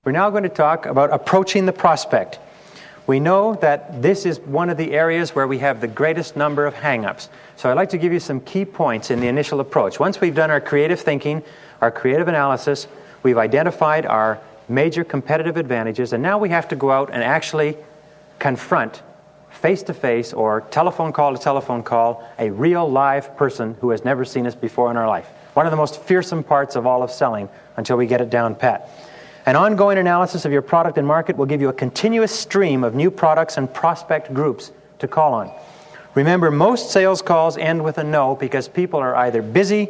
We're now going to talk about approaching the prospect. We know that this is one of the areas where we have the greatest number of hang-ups. So I'd like to give you some key points in the initial approach. Once we've done our creative thinking, our creative analysis, we've identified our major competitive advantages, and now we have to go out and actually confront face-to-face or telephone call to telephone call a real live person who has never seen us before in our life. One of the most fearsome parts of all of selling until we get it down pat. An ongoing analysis of your product and market will give you a continuous stream of new products and prospect groups to call on. Remember, most sales calls end with a no because people are either busy,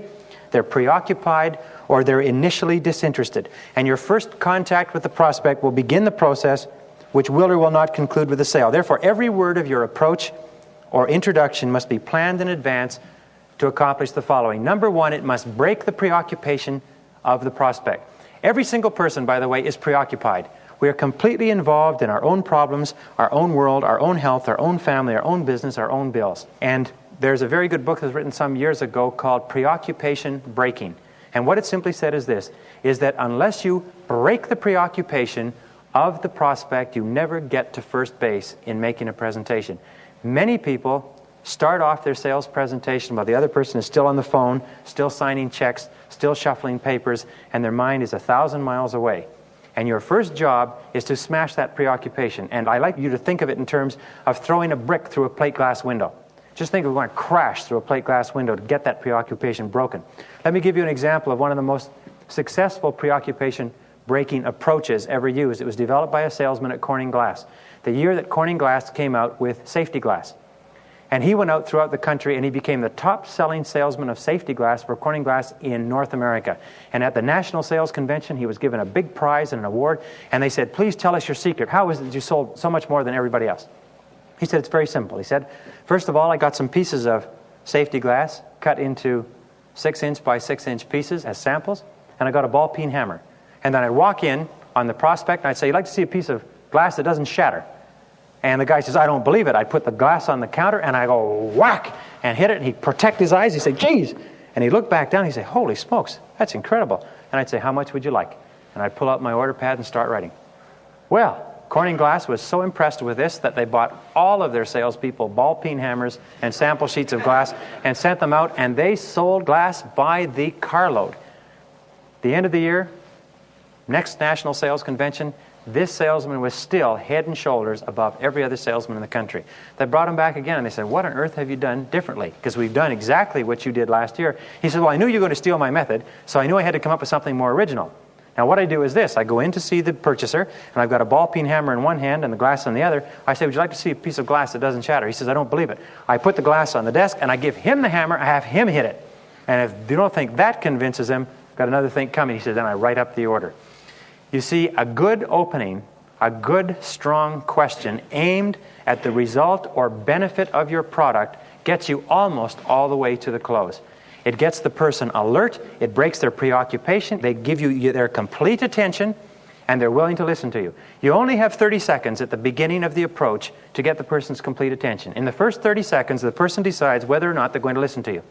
they're preoccupied, or they're initially disinterested. And your first contact with the prospect will begin the process which will or will not conclude with a sale. Therefore, every word of your approach or introduction must be planned in advance to accomplish the following. Number one, it must break the preoccupation of the prospect. Every single person, by the way, is preoccupied. We are completely involved in our own problems, our own world, our own health, our own family, our own business, our own bills. And there's a very good book that was written some years ago called Preoccupation Breaking. And what it simply said is this, is that unless you break the preoccupation of the prospect, you never get to first base in making a presentation. Many people start off their sales presentation while the other person is still on the phone, still signing checks, still shuffling papers, and their mind is 1,000 miles away. And your first job is to smash that preoccupation. And I like you to think of it in terms of throwing a brick through a plate glass window. Just think of going to crash through a plate glass window to get that preoccupation broken. Let me give you an example of one of the most successful preoccupation breaking approaches ever used. It was developed by a salesman at Corning Glass, the year that Corning Glass came out with safety glass. And he went out throughout the country and he became the top-selling salesman of safety glass for Corning Glass in North America. And at the National Sales Convention, he was given a big prize and an award, and they said, please tell us your secret. How is it that you sold so much more than everybody else? He said, it's very simple. He said, first of all, I got some pieces of safety glass cut into 6-inch by 6-inch pieces as samples, and I got a ball-peen hammer. And then I'd walk in on the prospect, and I'd say, you'd like to see a piece of glass that doesn't shatter? And the guy says, I don't believe it. I'd put the glass on the counter, and I go whack, and hit it, and he'd protect his eyes. He'd say, geez. And he'd look back down, and he'd say, holy smokes, that's incredible. And I'd say, how much would you like? And I'd pull out my order pad and start writing. Well, Corning Glass was so impressed with this that they bought all of their salespeople ball-peen hammers and sample sheets of glass and sent them out, and they sold glass by the carload. The end of the year, next National Sales Convention, this salesman was still head and shoulders above every other salesman in the country. They brought him back again, and they said, what on earth have you done differently? Because we've done exactly what you did last year. He said, well, I knew you were going to steal my method, so I knew I had to come up with something more original. Now, what I do is this. I go in to see the purchaser, and I've got a ball-peen hammer in one hand and the glass in the other. I say, would you like to see a piece of glass that doesn't shatter? He says, I don't believe it. I put the glass on the desk, and I give him the hammer. I have him hit it. And if you don't think that convinces him, I've got another thing coming. He says, then I write up the order. You see, a good opening, a good, strong question aimed at the result or benefit of your product gets you almost all the way to the close. It gets the person alert, it breaks their preoccupation, they give you their complete attention, and they're willing to listen to you. You only have 30 seconds at the beginning of the approach to get the person's complete attention. In the first 30 seconds, the person decides whether or not they're going to listen to you.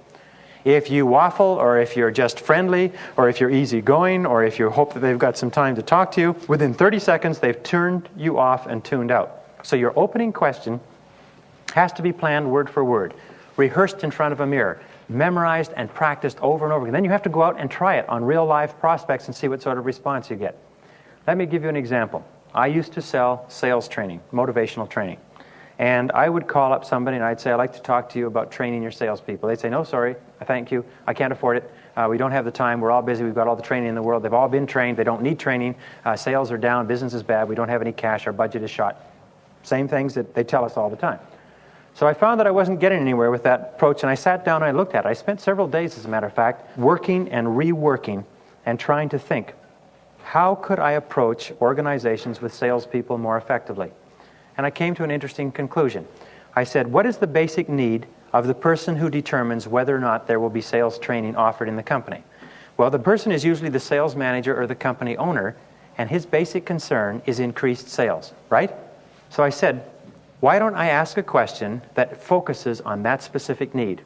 If you waffle, or if you're just friendly, or if you're easygoing, or if you hope that they've got some time to talk to you, within 30 seconds, they've turned you off and tuned out. So your opening question has to be planned word for word, rehearsed in front of a mirror, memorized and practiced over and over again. Then you have to go out and try it on real live prospects and see what sort of response you get. Let me give you an example. I used to sell sales training, motivational training. And I would call up somebody and I'd say, I'd like to talk to you about training your salespeople. They'd say, no, sorry, thank you, I can't afford it. We don't have the time, we're all busy, we've got all the training in the world, they've all been trained, they don't need training, sales are down, business is bad, we don't have any cash, our budget is shot. Same things that they tell us all the time. So I found that I wasn't getting anywhere with that approach, and I sat down and I looked at it. I spent several days, as a matter of fact, working and reworking and trying to think, how could I approach organizations with salespeople more effectively? And I came to an interesting conclusion. I said, what is the basic need of the person who determines whether or not there will be sales training offered in the company? Well, the person is usually the sales manager or the company owner, and his basic concern is increased sales, right? So I said, why don't I ask a question that focuses on that specific need?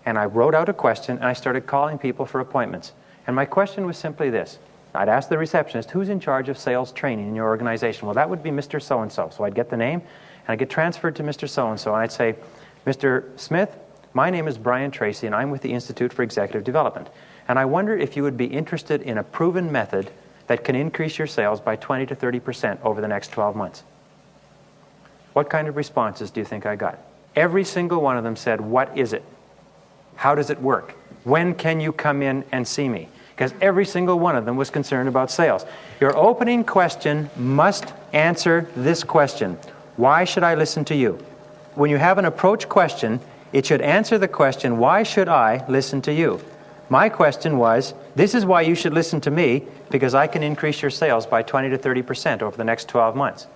And I wrote out a question, and I started calling people for appointments. And my question was simply this. I'd ask the receptionist, who's in charge of sales training in your organization? Well, that would be Mr. So-and-so. So I'd get the name, and I'd get transferred to Mr. So-and-so, and I'd say, Mr. Smith, my name is Brian Tracy, and I'm with the Institute for Executive Development. And I wonder if you would be interested in a proven method that can increase your sales by 20 to 30% over the next 12 months. What kind of responses do you think I got? Every single one of them said, what is it? How does it work? When can you come in and see me? Because every single one of them was concerned about sales. Your opening question must answer this question. Why should I listen to you? When you have an approach question, it should answer the question, why should I listen to you? My question was, this is why you should listen to me, because I can increase your sales by 20 to 30% over the next 12 months.